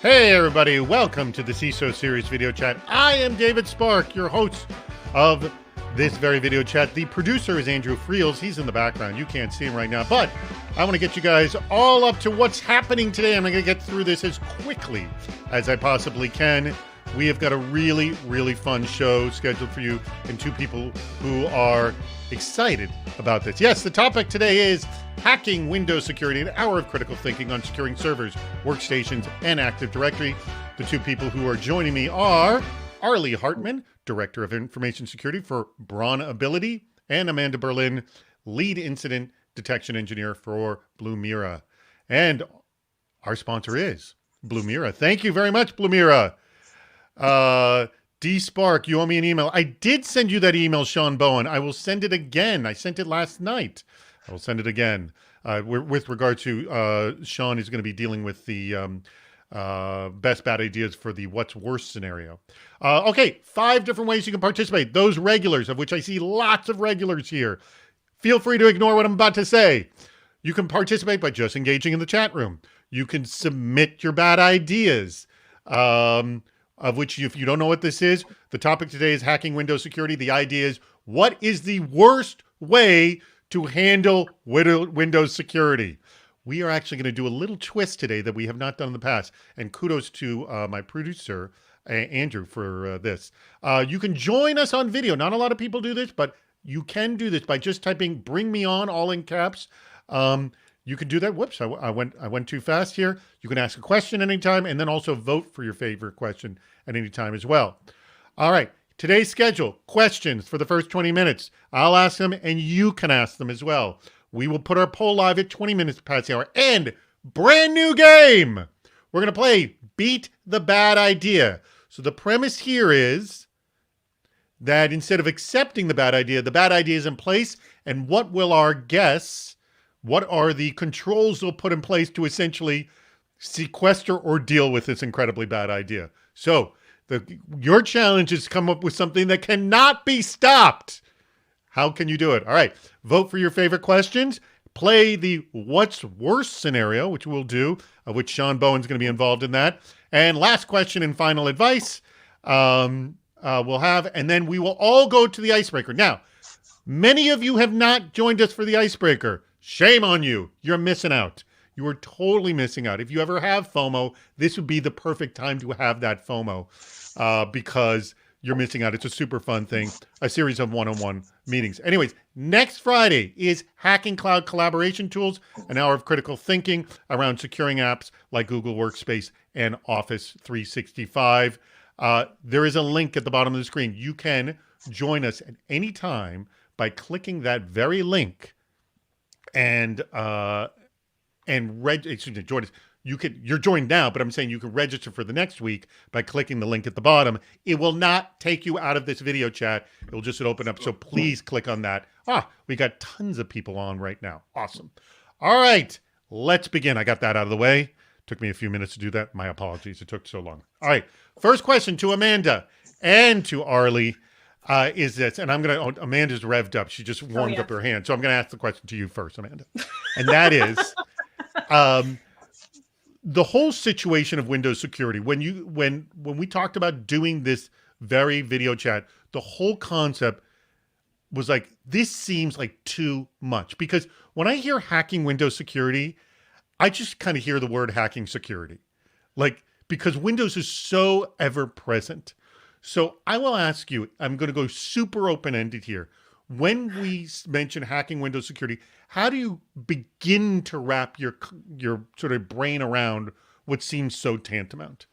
Hey everybody, welcome to the CISO series video chat. I am David Spark, your host of this very video chat. The producer is Andrew Friels. He's in the background. You can't see him right now, but I want to get you guys all up to what's happening today. I'm going to get through this as quickly as I possibly can. We have got a really, really fun show scheduled for you and two people who are excited about this. Yes, the topic today is hacking Windows security, an hour of critical thinking on securing servers, workstations, and Active Directory. The two people who are joining me are Arlie Hartman, Director of Information Security for Braun Ability, and Amanda Berlin, Lead Incident Detection Engineer for Blue Mira. And our sponsor is Blue Mira. Thank you very much, Blue Mira. D Spark, you owe me an email. I did send you that email, Sean Bowen. I will send it again. I sent it last night. I will send it again. With regard to Sean is going to be dealing with the best bad ideas for the what's worse scenario. Okay, 5 different ways you can participate. Those regulars, of which I see lots of regulars here. Feel free to ignore what I'm about to say. You can participate by just engaging in the chat room. You can submit your bad ideas. Of which, if you don't know what this is, the topic today is hacking Windows security. The idea is, what is the worst way to handle Windows security? We are actually going to do a little twist today that we have not done in the past. And kudos to my producer, Andrew, for this. You can join us on video. Not a lot of people do this, but you can do this by just typing "bring me on" all in caps. You can do that. Whoops, I went too fast here. You can ask a question anytime and then also vote for your favorite question at any time as well. All right, today's schedule, questions for the first 20 minutes. I'll ask them and you can ask them as well. We will put our poll live at 20 minutes past the hour. And brand new game. We're going to play Beat the Bad Idea. So the premise here is that instead of accepting the bad idea is in place. And what will our guests... What are the controls they'll put in place to essentially sequester or deal with this incredibly bad idea? So your challenge is to come up with something that cannot be stopped. How can you do it? All right. Vote for your favorite questions. Play the what's worse scenario, which we'll do, of which Sean Bowen's going to be involved in that. And last question and final advice we'll have. And then we will all go to the icebreaker. Now, many of you have not joined us for the icebreaker. Shame on you. You're missing out. You are totally missing out. If you ever have FOMO, this would be the perfect time to have that FOMO because you're missing out. It's a super fun thing, a series of one-on-one meetings. Anyways, next Friday is Hacking Cloud Collaboration Tools, an hour of critical thinking around securing apps like Google Workspace and Office 365. There is a link at the bottom of the screen. You can join us at any time by clicking that very link. And join us. You're joined now, but I'm saying you can register for the next week by clicking the link at the bottom. It will not take you out of this video chat. It will just open up. So please click on that. We got tons of people on right now. Awesome. All right, let's begin. I got that out of the way. Took me a few minutes to do that. My apologies. It took so long. All right. First question to Amanda and to Arlie. Is this, and Amanda's revved up. She just warmed up her hand. So I'm going to ask the question to you first, Amanda. And that is, the whole situation of Windows security. When we talked about doing this very video chat, the whole concept was like, this seems like too much. Because when I hear hacking Windows security, I just kind of hear the word hacking security. Because Windows is so ever present. So I will ask you, I'm going to go super open-ended here. When we mention hacking Windows security, how do you begin to wrap your sort of brain around what seems so tantamount?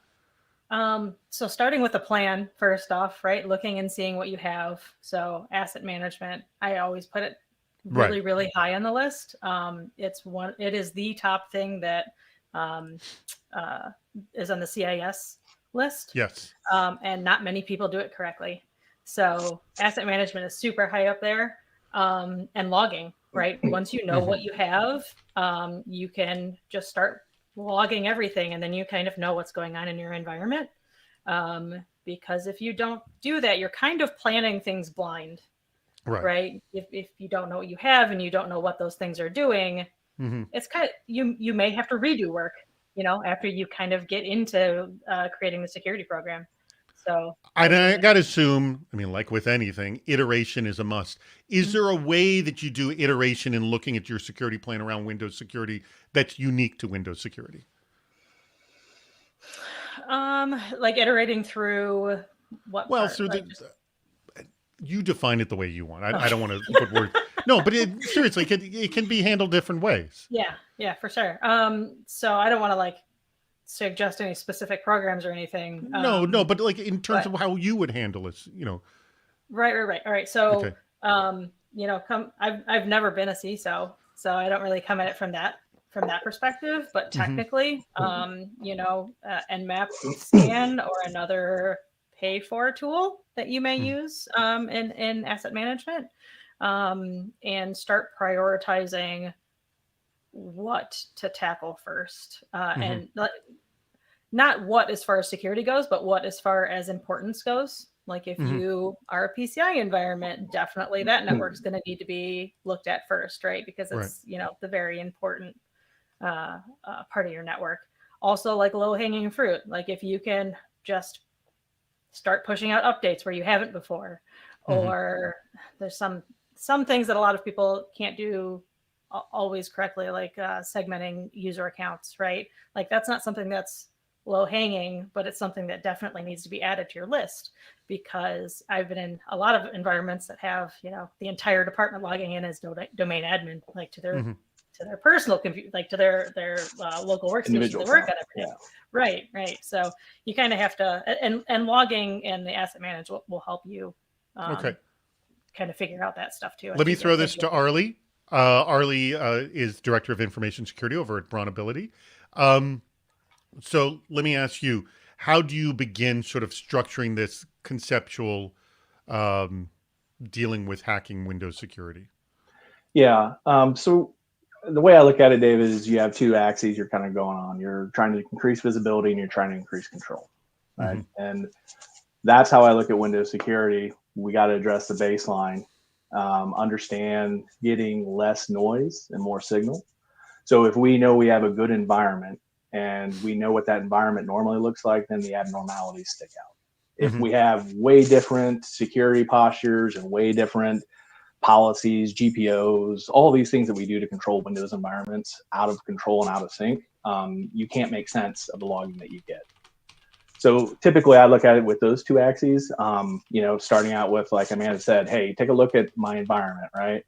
So starting with a plan, first off, right? Looking and seeing what you have. So asset management, I always put it really, really high on the list. It is the top thing that is on the CIS list. Yes. And not many people do it correctly. So asset management is super high up there. And logging, right? Once you know what you have, you can just start logging everything, and then you kind of know what's going on in your environment. Because if you don't do that, you're kind of planning things blind, right? If you don't know what you have and you don't know what those things are doing, it's kind of, you may have to redo work after you kind of get into creating the security program. So I got to assume, I mean, like with anything, iteration is a must. Is there a way that you do iteration in looking at your security plan around Windows security that's unique to Windows security? Like iterating through what Well, part? through Like you define it the way you want. I don't want to put words. No, but seriously, it can be handled different ways. Yeah, for sure. So I don't want to like suggest any specific programs or anything. No, but like in terms of how you would handle this, Right. All right. So, okay. I've never been a CISO, so I don't really come at it from that perspective. But technically, Nmap Scan or another pay for tool that you may use in asset management, and start prioritizing what to tackle first, and not what as far as security goes, but what as far as importance goes. Like if you are a PCI environment, definitely that network's going to need to be looked at first, right? Because it's the very important part of your network. Also, like low hanging fruit, like if you can just start pushing out updates where you haven't before, or there's some things that a lot of people can't do always correctly, like segmenting user accounts, right? Like that's not something that's low hanging, but it's something that definitely needs to be added to your list, because I've been in a lot of environments that have, the entire department logging in as domain admin, like to their personal like to their local workstation they work on every day. Right. So you kind of have to, and logging and the asset management will help you kind of figure out that stuff too. Let me throw this to Arlie. Arlie is Director of Information Security over at Bronability. So let me ask you, how do you begin sort of structuring this conceptual dealing with hacking Windows security? Yeah. So the way I look at it, David, is you have two axes you're kind of going on. You're trying to increase visibility and you're trying to increase control, right? And that's how I look at Windows security. We got to address the baseline, understand getting less noise and more signal. So if we know we have a good environment, and we know what that environment normally looks like, then the abnormalities stick out. If we have way different security postures and way different policies, GPOs, all these things that we do to control Windows environments out of control and out of sync, you can't make sense of the logging that you get. So typically I look at it with those two axes, starting out with, like Amanda said, hey, take a look at my environment, right?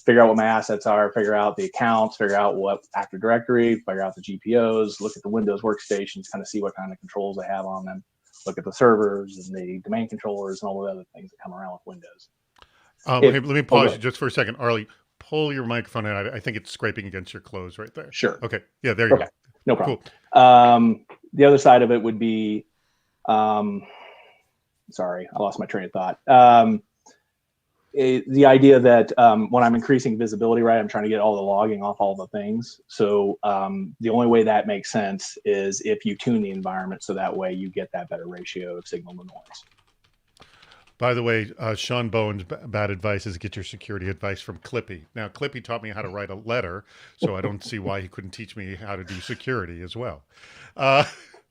Figure out what my assets are, figure out the accounts, figure out what Active Directory, figure out the GPOs, look at the Windows workstations, kind of see what kind of controls they have on them, look at the servers and the domain controllers and all the other things that come around with Windows. Let me pause you just for a second. Arlie, pull your microphone out. I think it's scraping against your clothes right there. Sure. Okay. Yeah, there you go. No problem. Cool. The other side of it would be, sorry, I lost my train of thought. The idea that when I'm increasing visibility, right, I'm trying to get all the logging off all the things. So the only way that makes sense is if you tune the environment so that way you get that better ratio of signal to noise. By the way, Sean Bowen's bad advice is get your security advice from Clippy. Now, Clippy taught me how to write a letter, so I don't see why he couldn't teach me how to do security as well. All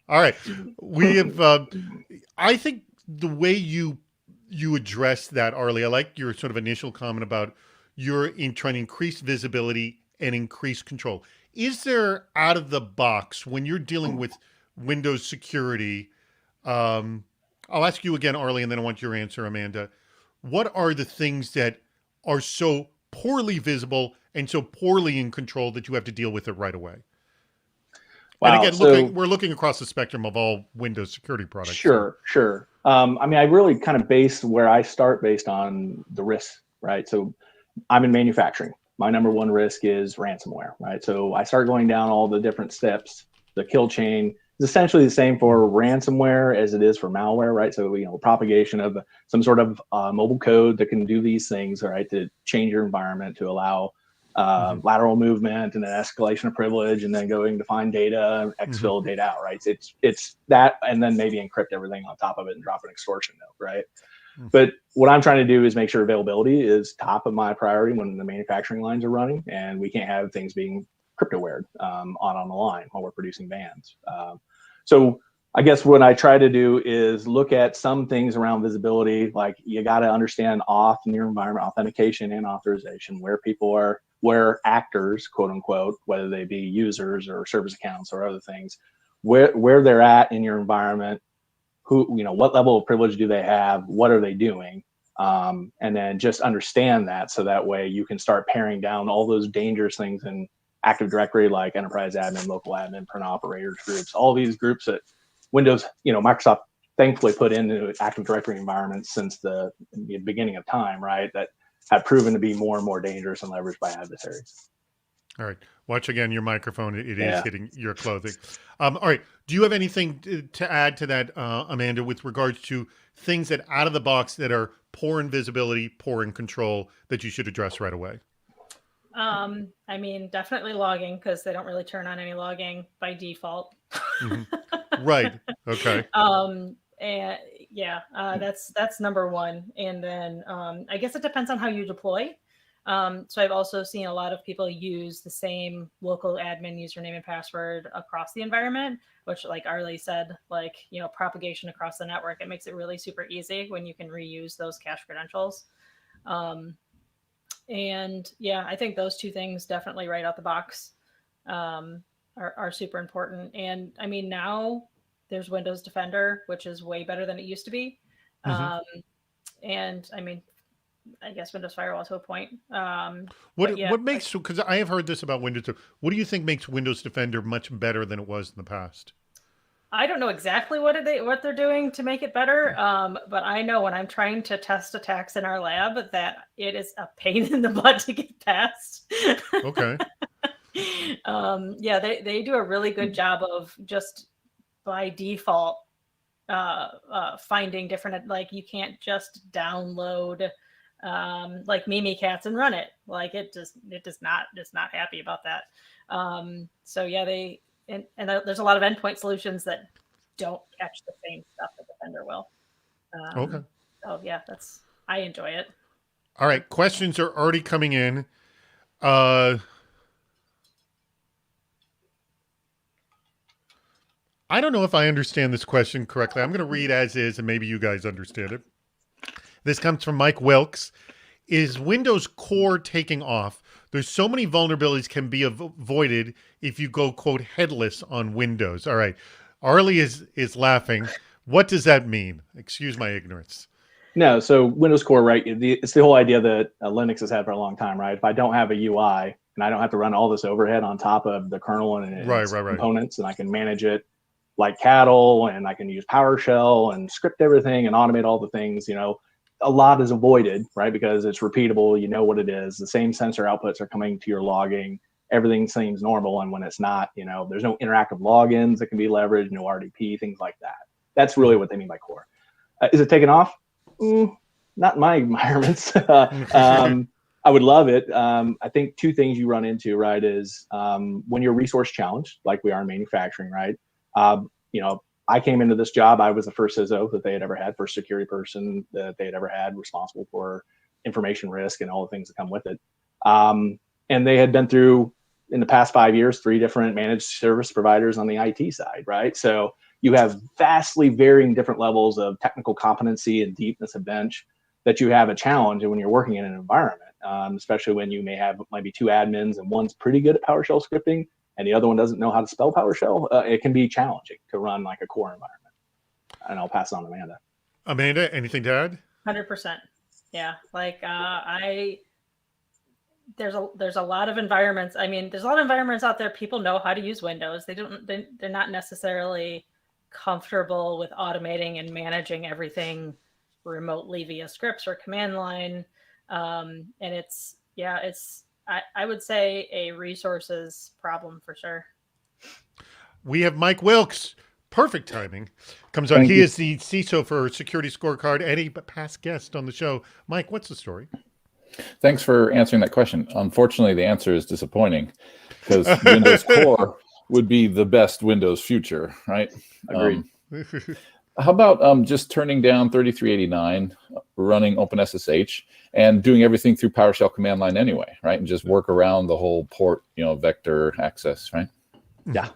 right. We have, I think the way you address that, Arlie, I like your sort of initial comment about you're trying to increase visibility and increase control. Is there, out of the box, when you're dealing with Windows security, I'll ask you again, Arlie, and then I want your answer, Amanda. What are the things that are so poorly visible and so poorly in control that you have to deal with it right away? Wow, and again, we're looking across the spectrum of all Windows security products. Sure. I mean, I really kind of base where I start based on the risk, right? So I'm in manufacturing. My number one risk is ransomware, right? So I start going down all the different steps. The kill chain is essentially the same for ransomware as it is for malware, right? So, propagation of some sort of mobile code that can do these things, right, to change your environment to allow lateral movement and then escalation of privilege and then going to find data, exfil data out, right? It's that, and then maybe encrypt everything on top of it and drop an extortion note, right? But what I'm trying to do is make sure availability is top of my priority when the manufacturing lines are running, and we can't have things being cryptoware on the line while we're producing bands. So I guess what I try to do is look at some things around visibility, like you got to understand auth in your environment, authentication and authorization, where people are, where actors, quote unquote, whether they be users or service accounts or other things, where they're at in your environment, who, what level of privilege do they have, what are they doing, and then just understand that, so that way you can start paring down all those dangerous things in Active Directory, like enterprise admin, local admin, print operators groups, all these groups that Windows, Microsoft thankfully put into Active Directory environments since the beginning of time, right? That have proven to be more and more dangerous and leveraged by adversaries. All right. Watch again your microphone. It is hitting your clothing. All right. Do you have anything to add to that, Amanda, with regards to things that out of the box that are poor in visibility, poor in control, that you should address right away? I mean, definitely logging, because they don't really turn on any logging by default. Right. Okay. And yeah, that's number one. And then I guess it depends on how you deploy. So I've also seen a lot of people use the same local admin username and password across the environment, which, like Arlie said, propagation across the network, it makes it really super easy when you can reuse those cache credentials. And yeah, I think those two things definitely right out the box are super important. And I mean, now there's Windows Defender, which is way better than it used to be. And I mean, I guess Windows Firewall to a point. What makes, because I have heard this about Windows, what do you think makes Windows Defender much better than it was in the past? I don't know exactly what they're doing to make it better, but I know when I'm trying to test attacks in our lab that it is a pain in the butt to get past. Okay. Yeah, they do a really good job of just by default finding different, like you can't just download like Mimikatz and run it. Like it's not happy about that. So yeah, and there's a lot of endpoint solutions that don't catch the same stuff that Defender will. Okay. So yeah, I enjoy it. All right. Questions are already coming in. I don't know if I understand this question correctly. I'm going to read as is, and maybe you guys understand it. This comes from Mike Wilkes. Is Windows Core taking off? There's so many vulnerabilities can be avoided if you go, quote, headless on Windows. All right. Arlie is laughing. What does that mean? Excuse my ignorance. No, so Windows Core, right? It's the whole idea that Linux has had for a long time, right? If I don't have a UI and I don't have to run all this overhead on top of the kernel and its components, and I can manage it like cattle, and I can use PowerShell and script everything and automate all the things, a lot is avoided, right? Because it's repeatable, you know what it is. The same sensor outputs are coming to your logging. Everything seems normal. And when it's not, there's no interactive logins that can be leveraged, no RDP, things like that. That's really what they mean by core. Is it taken off? Not in my environments. I would love it. I think two things you run into, right, is when you're resource challenged, like we are in manufacturing, right? I came into this job, I was the first CISO that they had ever had, first security person that they had ever had, responsible for information risk and all the things that come with it. And they had been through, in the past 5 years, 3 different managed service providers on the IT side, right? So you have vastly varying different levels of technical competency and deepness of bench that you have a challenge when you're working in an environment, especially when you may have maybe 2 admins and one's pretty good at PowerShell scripting and the other one doesn't know how to spell PowerShell. It can be challenging to run like a core environment. And I'll pass it on to Amanda. Amanda, anything to add? 100%. Yeah, there's a lot of environments. I mean, there's a lot of environments out there. People know how to use Windows. They're not necessarily comfortable with automating and managing everything remotely via scripts or command line. And I would say a resources problem for sure. We have Mike Wilkes. Perfect timing. Comes on. He is the CISO for Security Scorecard and a past guest on the show. Mike, what's the story? Thanks for answering that question. Unfortunately, the answer is disappointing because Windows Core would be the best Windows future, right? Agreed. How about just turning down 3389, running OpenSSH, and doing everything through PowerShell command line anyway, right? And just work around the whole port, vector access, right? Yeah.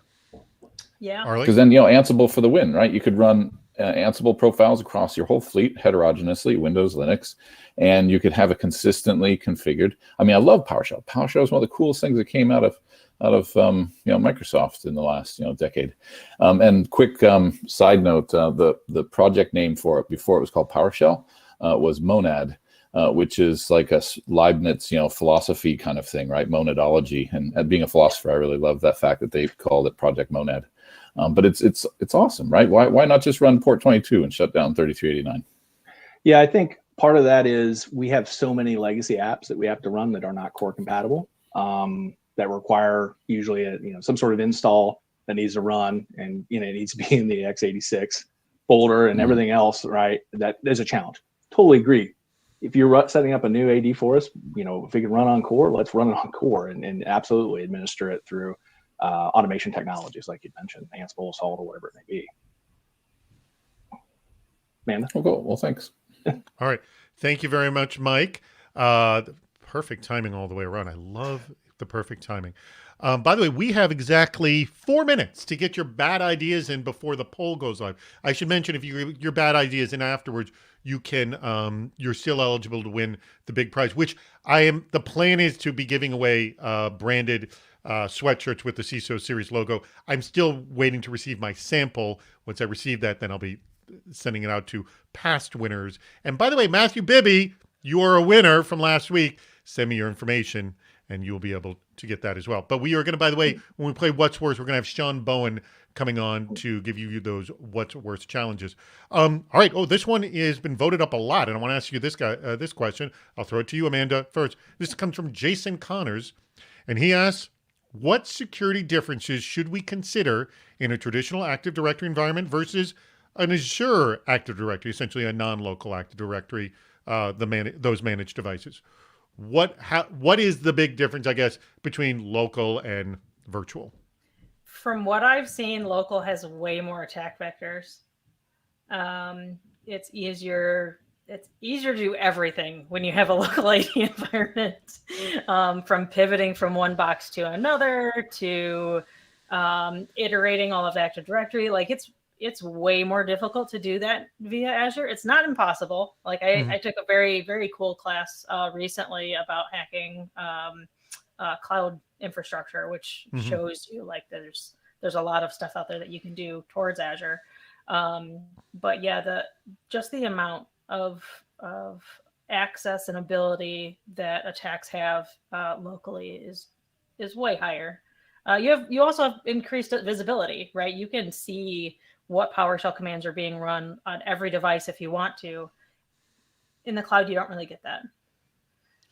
Yeah. Because then, Ansible for the win, right? You could run Ansible profiles across your whole fleet heterogeneously, Windows, Linux, and you could have it consistently configured. I mean, I love PowerShell. PowerShell is one of the coolest things that came out of Microsoft in the last decade. And quick side note: the project name for it before it was called PowerShell was Monad, which is like a Leibniz philosophy kind of thing, right? Monadology. And being a philosopher, I really love that fact that they called it Project Monad. But it's awesome, right? Why not just run port 22 and shut down 3389? Yeah, I think part of that is we have so many legacy apps that we have to run that are not core compatible. That require usually some sort of install that needs to run, and it needs to be in the x86 folder and everything else, right? That is a challenge. Totally agree. If you're setting up a new AD for us, if we can run on core, let's run it on core and absolutely administer it through automation technologies like you mentioned, Ansible, Salt, or whatever it may be. Amanda? Oh, cool. Well, thanks. All right. Thank you very much, Mike. Perfect timing all the way around. I love the perfect timing. By the way, we have exactly 4 minutes to get your bad ideas in before the poll goes live. I should mention, if your bad ideas in afterwards, you can you're still eligible to win the big prize, which the plan is to be giving away branded sweatshirts with the CISO series logo. I'm still waiting to receive my sample. Once I receive that, then I'll be sending it out to past winners. And by the way, Matthew Bibby, you are a winner from last week. Send me your information and you'll be able to get that as well. But we are going to, by the way, when we play What's Worse, we're going to have Sean Bowen coming on to give you those What's Worse challenges. All right. Oh, this one has been voted up a lot. And I want to ask you this question. I'll throw it to you, Amanda, first. This comes from Jason Connors. And he asks, what security differences should we consider in a traditional Active Directory environment versus an Azure Active Directory, essentially a non-local Active Directory, those managed devices? What is the big difference, I guess, between local and virtual? From what I've seen, local has way more attack vectors. It's easier to do everything when you have a local AD environment, from pivoting from one box to another to iterating all of Active Directory. Like it's way more difficult to do that via Azure. It's not impossible. Like I took a very, very cool class recently about hacking cloud infrastructure, which shows you like there's a lot of stuff out there that you can do towards Azure. But yeah, the amount of access and ability that attacks have locally is way higher. You also have increased visibility, right? You can see what PowerShell commands are being run on every device if you want to. In the cloud, you don't really get that.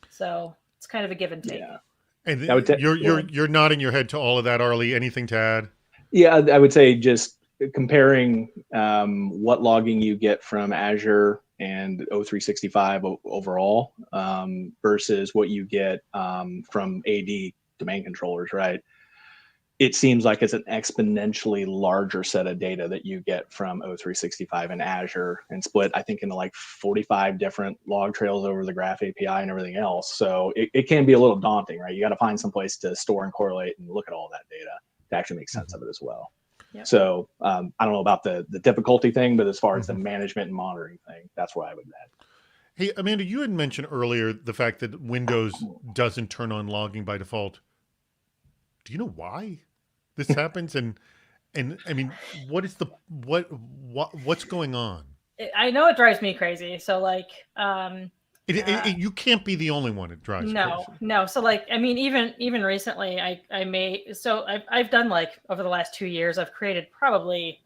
So it's kind of a give and take. Yeah. And you're nodding your head to all of that, Arlie. Anything to add? Yeah, I would say just comparing what logging you get from Azure and O365 overall versus what you get from AD domain controllers, right? It seems like it's an exponentially larger set of data that you get from O365 and Azure, and split, I think, into like 45 different log trails over the Graph API and everything else. So it can be a little daunting, right? You got to find some place to store and correlate and look at all that data to actually make sense of it as well. Yep. So I don't know about the difficulty thing, but as far as the management and monitoring thing, that's where I would add. Hey, Amanda, you had mentioned earlier the fact that Windows doesn't turn on logging by default. Do you know why this happens? And I mean, what's going on? I know it drives me crazy. So like, you can't be the only one it drives crazy. No. So like, I mean, even recently I've done like over the last 2 years, I've created probably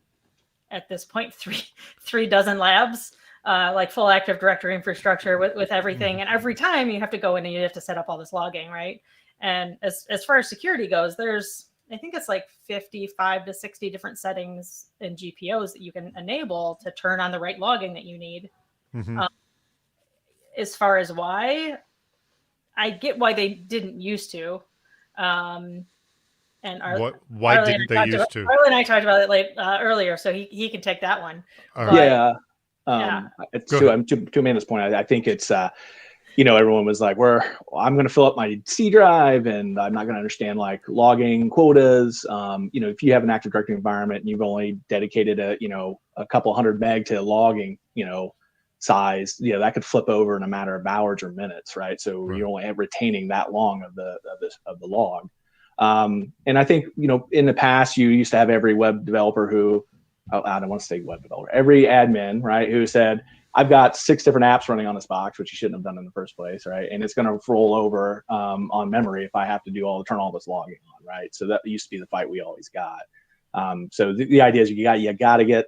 at this point, three dozen labs, like full Active Directory infrastructure with everything. And every time you have to go in and you have to set up all this logging, right? And as far as security goes, I think it's like 55 to 60 different settings in GPOs that you can enable to turn on the right logging that you need. As far as why, I get why they didn't used to. And Why Arlie didn't they used to? Arlie and I talked about it earlier, so he can take that one. All But, right. Yeah. It's to Amanda's point, I think it's everyone was like, I'm going to fill up my C drive and I'm not going to understand like logging quotas. If you have an Active Directory environment and you've only dedicated a couple hundred meg to logging, size, that could flip over in a matter of hours or minutes, right? So you're only retaining that long of the log. And I think, in the past, you used to have every web developer who, I don't want to say web developer, every admin, right, who said, I've got 6 different apps running on this box, which you shouldn't have done in the first place, right? And it's going to roll over on memory if I have to turn all this logging on, right? So that used to be the fight we always got. So the idea is you got to get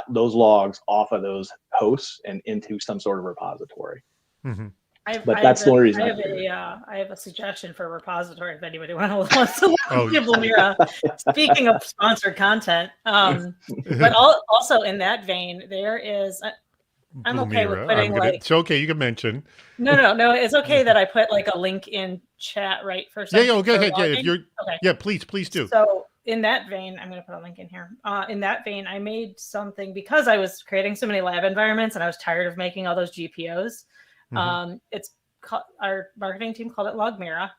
those logs off of those hosts and into some sort of repository. Mm-hmm. That's the only reason. I have a suggestion for a repository if anybody wants to look at Blumira. Speaking of sponsored content, but also in that vein, there is. I'm okay with putting it's okay. You can mention. No. It's okay that I put like a link in chat, right? For go ahead. Yeah, if you're. Okay. Yeah, please do. So in that vein, I'm going to put a link in here. In that vein, I made something because I was creating so many lab environments and I was tired of making all those GPOs. It's our marketing team called it Logmira,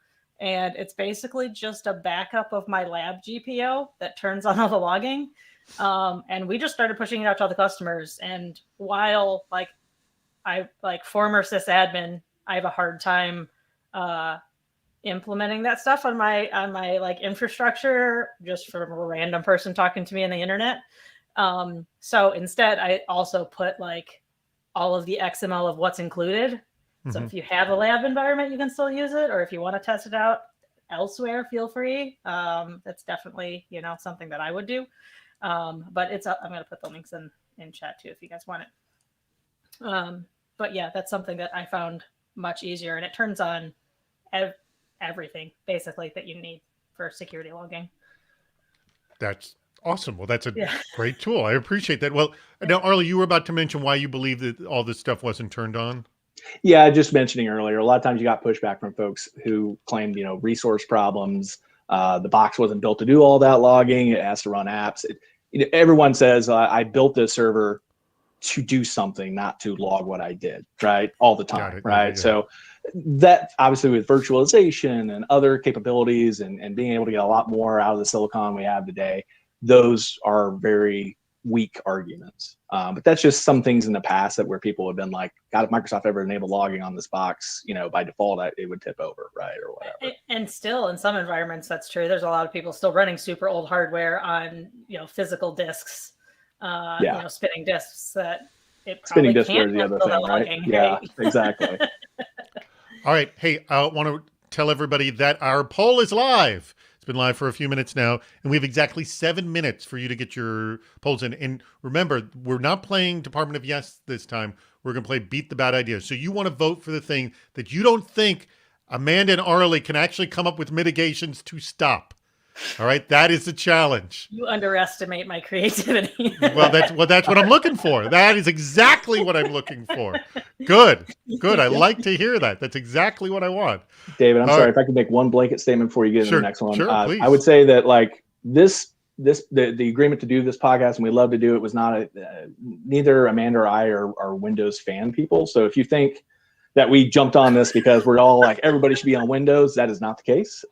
and it's basically just a backup of my lab GPO that turns on all the logging. And we just started pushing it out to all the customers. And while former sysadmin, I have a hard time implementing that stuff on my infrastructure just from a random person talking to me on the internet. So instead, I also put all of the XML of what's included. So if you have a lab environment, you can still use it, or if you want to test it out elsewhere, feel free. That's definitely something that I would do. But I'm going to put the links in chat too if you guys want it. But yeah, that's something that I found much easier, and it turns on everything basically that you need for security logging. That's awesome. Well, that's a great tool. I appreciate that. Well, now Arlie, you were about to mention why you believe that all this stuff wasn't turned on. Yeah, just mentioning earlier, a lot of times you got pushback from folks who claimed, resource problems. The box wasn't built to do all that logging. It has to run apps. Everyone says, I built this server to do something, not to log what I did, right? All the time, right? Yeah. So that obviously with virtualization and other capabilities and being able to get a lot more out of the silicon we have today, those are very weak arguments. But that's just some things in the past where people have been like, God, if Microsoft ever enabled logging on this box, by default, it would tip over, right? Or whatever. And still in some environments, that's true. There's a lot of people still running super old hardware on, physical disks, spinning disks that it probably spinning disk can't is the other thing, right? logging, yeah, right? Exactly. All right. Hey, I want to tell everybody that our poll is live. Been live for a few minutes now, and we have exactly 7 minutes for you to get your polls in. And remember, we're not playing Department of Yes this time. We're going to play Beat the Bad Idea. So you want to vote for the thing that you don't think Amanda and Arlie can actually come up with mitigations to stop. All right, that is the challenge. You underestimate my creativity. Well, that's what I'm looking for. That is exactly what I'm looking for. Good. I like to hear that. That's exactly what I want. David, I'm sorry if I could make one blanket statement before you get into the next one. Sure, please. I would say that the agreement to do this podcast, and we love to do it, was not neither Amanda or I are Windows fan people. So if you think that we jumped on this because we're all like everybody should be on Windows, that is not the case.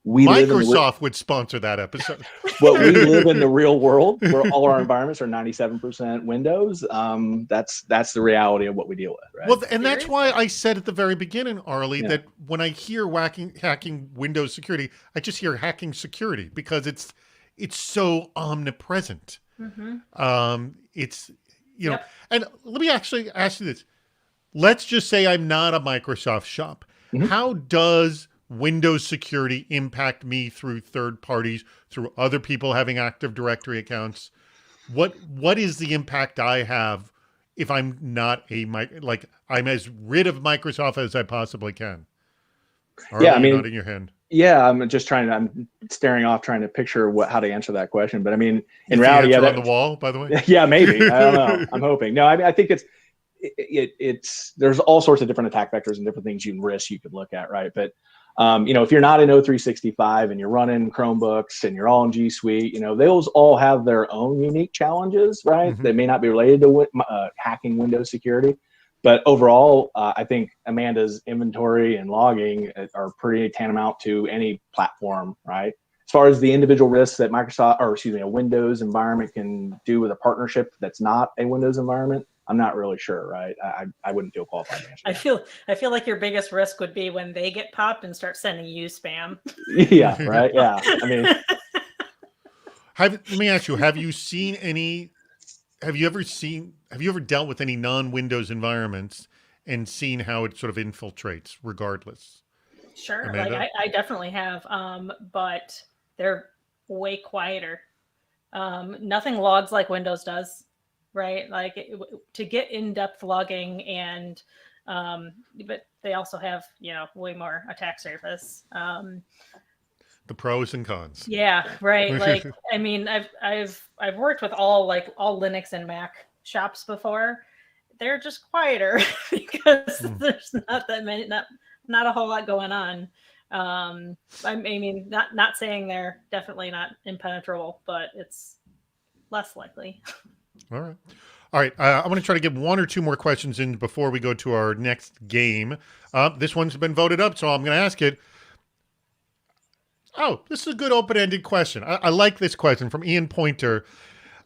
Microsoft would sponsor that episode. Well, we live in the real world where all our environments are 97% Windows. That's the reality of what we deal with, right? Well, and that's why I said at the very beginning, Arlie, that when I hear hacking Windows security, I just hear hacking security because it's so omnipresent. It's and let me actually ask you this. Let's just say I'm not a Microsoft shop. How does Windows security impact me through third parties, through other people having Active Directory accounts? What is the impact I have if I'm not I'm as rid of Microsoft as I possibly can? Nodding your hand. Yeah, I'm staring off trying to picture how to answer that question. But I mean, in reality, on the wall, by the way. Yeah, maybe. I don't know. I'm hoping. No, I think it's there's all sorts of different attack vectors and different things you can risk you could look at, right? But If you're not in O365 and you're running Chromebooks and you're all in G Suite, those all have their own unique challenges, right? They may not be related to hacking Windows security. But overall, I think Amanda's inventory and logging are pretty tantamount to any platform, right? As far as the individual risks that a Windows environment can do with a partnership that's not a Windows environment, I'm not really sure, right? I wouldn't feel qualified to answer that. I feel like your biggest risk would be when they get popped and start sending you spam. Yeah, right. Yeah, I mean, let me ask you: Have you ever dealt with any non-Windows environments and seen how it sort of infiltrates, regardless? Sure, Amanda? like I definitely have, but they're way quieter. Nothing logs like Windows does, right? Like to get in-depth logging, and but they also have way more attack surface. The pros and cons. Yeah, right. Like I mean, I've worked with all Linux and Mac shops before. They're just quieter because there's not that many, not a whole lot going on. I mean, not saying they're definitely not impenetrable, but it's less likely. All right. I'm going to try to get one or two more questions in before we go to our next game. This one's been voted up, so I'm going to ask it. Oh, this is a good open-ended question. I like this question from Ian Pointer.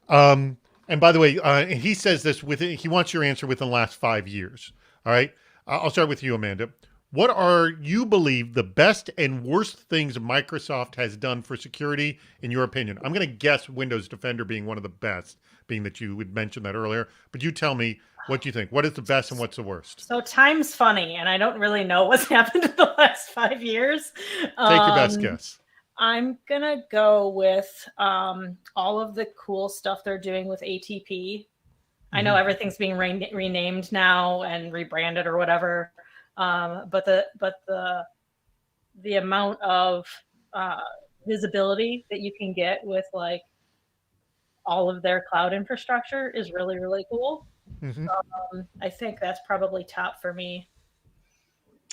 And by the way, he says this he wants your answer within the last 5 years. All right. I'll start with you, Amanda. What are you believe the best and worst things Microsoft has done for security, in your opinion? I'm going to guess Windows Defender being one of the best, being that you would mention that earlier. But you tell me what you think. What is the best and what's the worst? So time's funny, and I don't really know what's happened in the last 5 years. Take your best guess. I'm going to go with all of the cool stuff they're doing with ATP. I know everything's being renamed now and rebranded or whatever. But the amount of visibility that you can get with like all of their cloud infrastructure is really, really cool. I think that's probably top for me.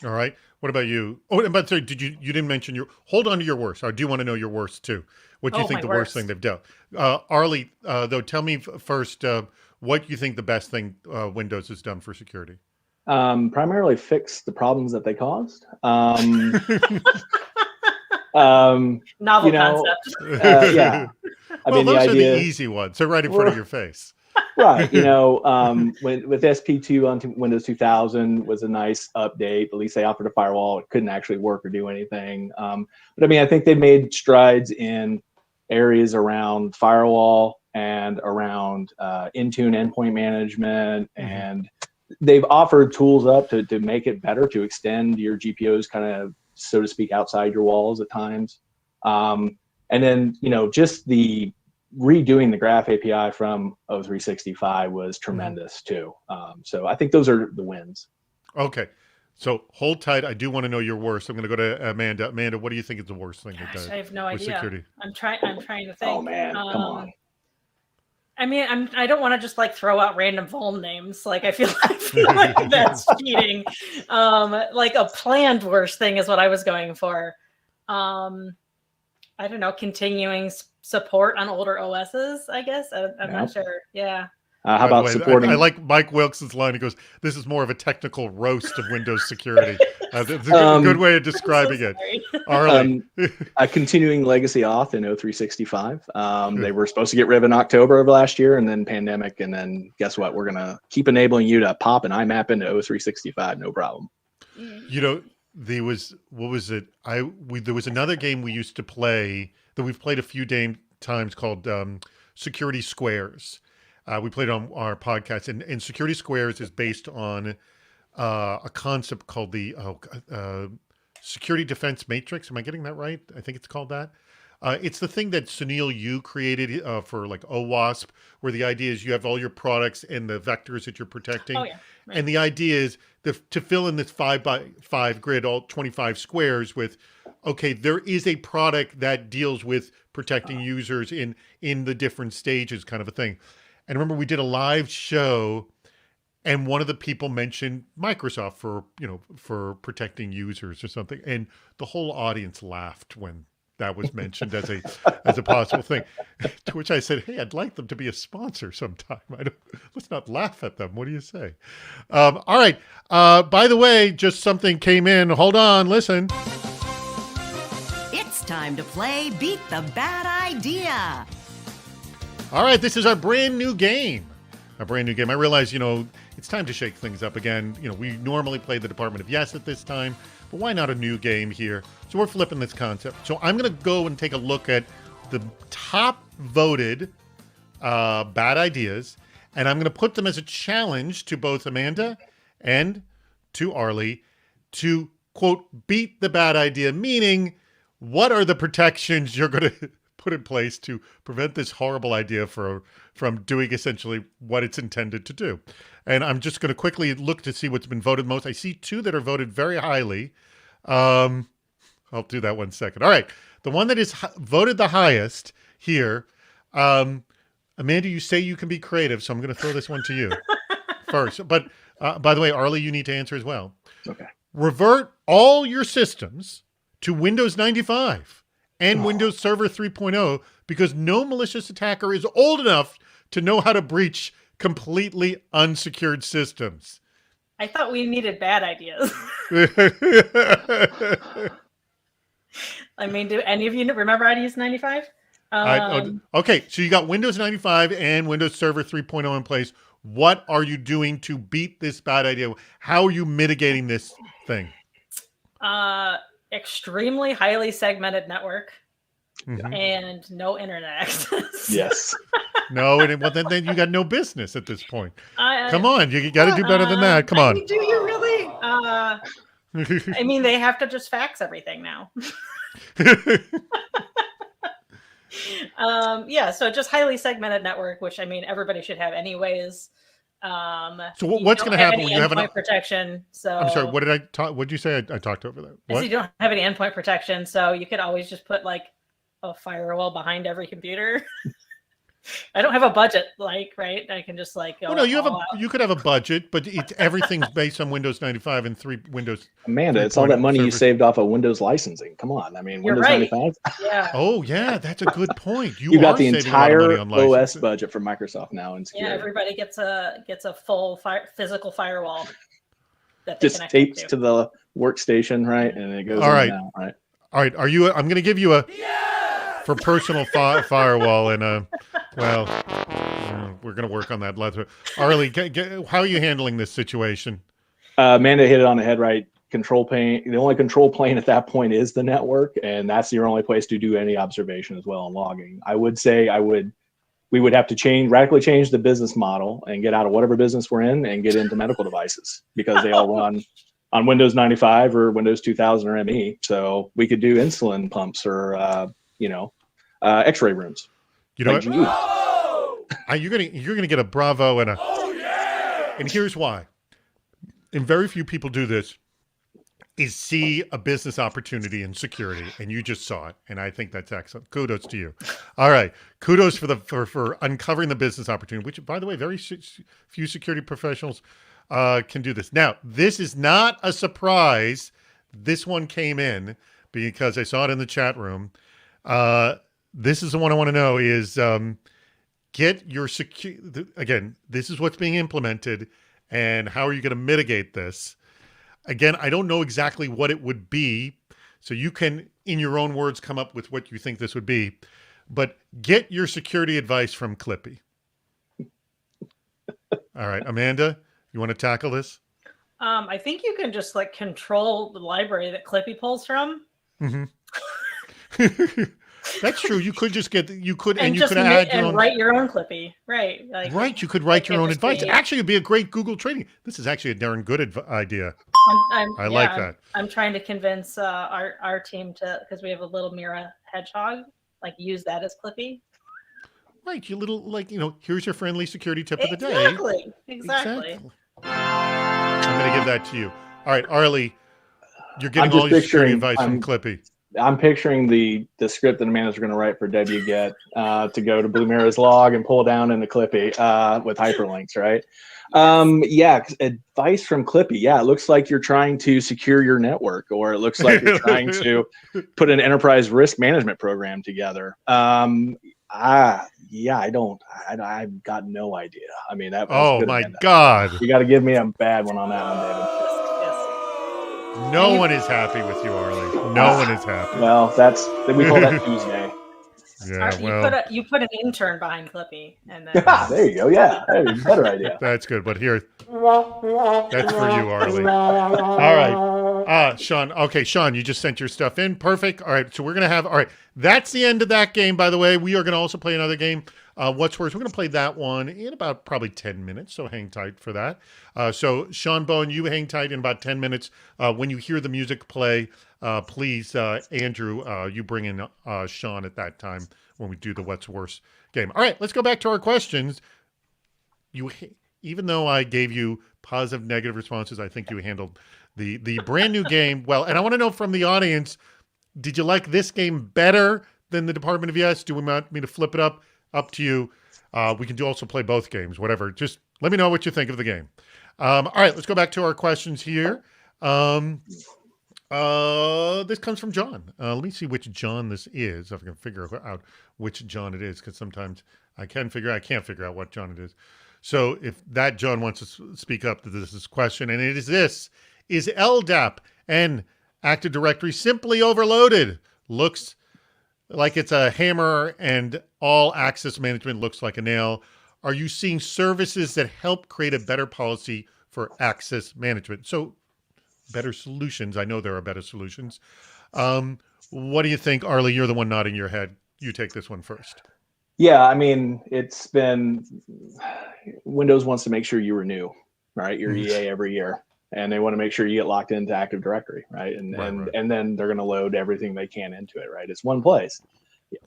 All right. What about you? Oh, and but sorry, you didn't mention hold on to your worst. I do want to know your worst too. What do you think the worst thing they've done? Arlie, though, tell me first what you think the best thing Windows has done for security. Primarily fix the problems that they caused. Novel concept. Yeah. Those are the easy ones. They're right in front of your face. Right. With SP2 on Windows 2000 was a nice update. At least they offered a firewall. It couldn't actually work or do anything. But I mean, I think they made strides in areas around firewall and around Intune endpoint management, and they've offered tools up to make it better, to extend your GPOs kind of, so to speak, outside your walls at times. And then, just the redoing the Graph API from O365 was tremendous too. So I think those are the wins. Okay. So hold tight. I do want to know your worst. I'm going to go to Amanda. Amanda, what do you think is the worst thing they've done? I have no idea. Security? I'm trying to think. Oh man, come on. I mean, I don't want to just like throw out random vuln names. Like I feel like that's cheating. Like a planned worst thing is what I was going for. I don't know, continuing support on older OSs, I guess. I'm not sure. Yeah. How about supporting? I like Mike Wilkes' line. He goes, "This is more of a technical roast of Windows security." That's a good way of describing it. Arlie. A continuing legacy auth in O365. They were supposed to get rid of in October of last year, and then pandemic, and then guess what? We're gonna keep enabling you to pop an IMAP into O365, no problem. There was there was another game we used to play that we've played a few times called Security Squares. We played on our podcast, and Security Squares is based on a concept called the Security Defense Matrix. Am I getting that right? I think it's called that. It's the thing that Sunil Yu created for like OWASP, where the idea is you have all your products and the vectors that you're protecting. Oh, yeah. Right. And the idea is to fill in this 5x5 grid, all 25 squares with, okay, there is a product that deals with protecting users in the different stages, kind of a thing. And remember, we did a live show and one of the people mentioned Microsoft for protecting users or something, and the whole audience laughed when that was mentioned as a possible thing. To which I said, "Hey, I'd like them to be a sponsor sometime. Let's not laugh at them. What do you say?" All right. By the way, just something came in. Hold on. Listen. It's time to play Beat the Bad Idea. All right. This is our brand new game. A brand new game. I realize, it's time to shake things up again. We normally play the Department of Yes at this time, but why not a new game here? So we're flipping this concept. So I'm going to go and take a look at the top voted bad ideas, and I'm going to put them as a challenge to both Amanda and to Arlie to, quote, beat the bad idea, meaning what are the protections you're going to put in place to prevent this horrible idea from doing essentially what it's intended to do. And I'm just going to quickly look to see what's been voted most. I see 2 that are voted very highly. I'll do that 1 second. All right. The one that is voted the highest here, Amanda, you say you can be creative, so I'm going to throw this one to you first. But by the way, Arlie, you need to answer as well. Okay. Revert all your systems to Windows 95 and Windows Server 3.0 because no malicious attacker is old enough to know how to breach completely unsecured systems. I thought we needed bad ideas. I mean, do any of you remember how to use 95? Okay, so you got Windows 95 and Windows Server 3.0 in place. What are you doing to beat this bad idea? How are you mitigating this thing? Extremely highly segmented network and no internet access. Yes. No, well, then you got no business at this point. Come on, you got to do better than that. Come on. Do you really? I mean, they have to just fax everything now. Yeah, so just highly segmented network, which I mean everybody should have anyways. So what's going to happen when you have an endpoint protection? So I'm sorry, what did I talk? What did you say? I talked over that. So you don't have any endpoint protection, so you could always just put like a firewall behind every computer. I don't have a budget, right? I can just go. Well, no, you could have a budget, but everything's based on Windows 95 and Windows. Amanda, it's all that money you saved off of Windows licensing. Come on, I mean, You're Windows right. 95. Yeah. Oh, yeah, that's a good point. You got the saving a lot of money entire on OS licensing. budget from Microsoft now in security. Yeah, everybody gets a full physical firewall that they Just connect taped to the workstation, right? And it goes All in right. now, right? All right, I'm going to give you a for personal firewall and well, we're going to work on that later. Arlie, how are you handling this situation? Amanda hit it on the head, right? Control plane. The only control plane at that point is the network, and that's your only place to do any observation as well and logging. I would say we would have to radically change the business model and get out of whatever business we're in and get into medical devices because they all run on Windows 95 or Windows 2000 or ME. So we could do insulin pumps or X-ray rooms. You know like what? You're gonna get a bravo and a. Oh yeah! And here's why. And very few people do this. Is see a business opportunity in security, and you just saw it, and I think that's excellent. Kudos to you. All right, kudos for uncovering the business opportunity, which, by the way, very few security professionals can do this. Now, this is not a surprise. This one came in because I saw it in the chat room. This is the one I want to know is get your again, this is what's being implemented, and how are you going to mitigate this? Again, I don't know exactly what it would be, so you can, in your own words, come up with what you think this would be. But get your security advice from Clippy. All right, Amanda, you want to tackle this? I think you can just control the library that Clippy pulls from. Mm-hmm. That's true. You could just add your own, write your own Clippy, right? Right. You could write your own advice. Actually, it'd be a great Google training. This is actually a darn good idea. I like that. I'm trying to convince our team because we have a little Mira hedgehog, use that as Clippy. Right. You little here's your friendly security tip of the day. Exactly. I'm going to give that to you. All right, Arlie, you're getting all your security advice from Clippy. I'm picturing the script that Amanda's going to write for wget to go to Blue Mirror's log and pull down into Clippy with hyperlinks, right? Yeah, advice from Clippy. Yeah, it looks like you're trying to secure your network, or it looks like you're trying to put an enterprise risk management program together. Yeah, I've got no idea. I mean, that was Oh good, my Amanda. God. You got to give me a bad one on that one, David. No one is happy with you, Arlie. No one is happy. Well, we call that Tuesday. Yeah, well, you put an intern behind Clippy, and then there you go. Yeah, that's a better idea. That's good. But here, that's for you, Arlie. All right, Sean. Okay, Sean, you just sent your stuff in. Perfect. All right, so we're gonna have. All right, that's the end of that game. By the way, we are gonna also play another game. What's worse? We're gonna play that one in about probably 10 minutes. So hang tight for that. So Sean Bone, you hang tight in about 10 minutes. When you hear the music play, please, Andrew, you bring in Sean at that time when we do the What's Worse game. All right, let's go back to our questions. Even though I gave you positive, negative responses, I think you handled the brand new game well. And I want to know from the audience, did you like this game better than the Department of Yes? Do we want me to flip it up? Up to you. We can also play both games, whatever. Just let me know what you think of the game. All right, let's go back to our questions here. This comes from John. Let me see which John this is. If I can figure out which John it is, because sometimes I can't figure out what John it is. So if that John wants to speak up to this question, and it is this: is LDAP and Active Directory simply overloaded? Looks like it's a hammer, and all access management looks like a nail. Are you seeing services that help create a better policy for access management? So better solutions. I know there are better solutions. What do you think, Arlie? You're the one nodding your head. You take this one first. Yeah, I mean, it's been Windows wants to make sure you renew, right? Your EA every year, and they want to make sure you get locked into Active Directory, right? And then they're going to load everything they can into it, right? It's one place.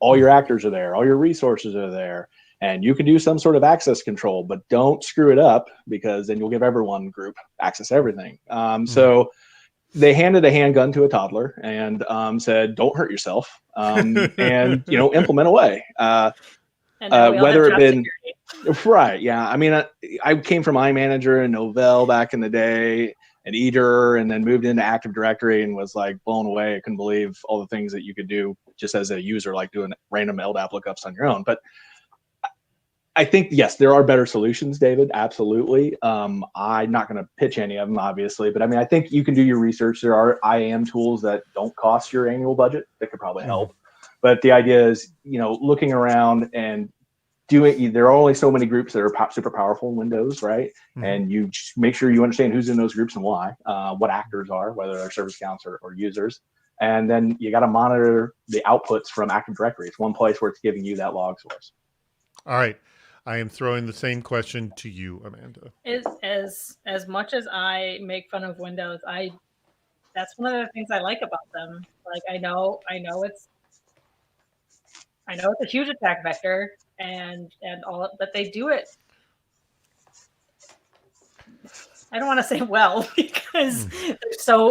All your actors are there. All your resources are there. And you can do some sort of access control, but don't screw it up, because then you'll give everyone group access to everything. So they handed a handgun to a toddler and said, "Don't hurt yourself," and implement away. Whether it been right, yeah. I mean, I came from iManager and Novell back in the day, and Eater, and then moved into Active Directory and was like blown away. I couldn't believe all the things that you could do just as a user, like doing random LDAP lookups on your own. But I think, yes, there are better solutions, David. Absolutely. I'm not going to pitch any of them, obviously, but I mean, I think you can do your research. There are IAM tools that don't cost your annual budget that could probably help. But the idea is, looking around and there are only so many groups that are super powerful in Windows, right? And you just make sure you understand who's in those groups and why, what actors are, whether they're service accounts or users. And then you got to monitor the outputs from Active Directory. It's one place where it's giving you that log source. All right. I am throwing the same question to you, Amanda. As much as I make fun of Windows, that's one of the things I like about them. Like I know it's a huge attack vector and all, but they do it. I don't want to say well, because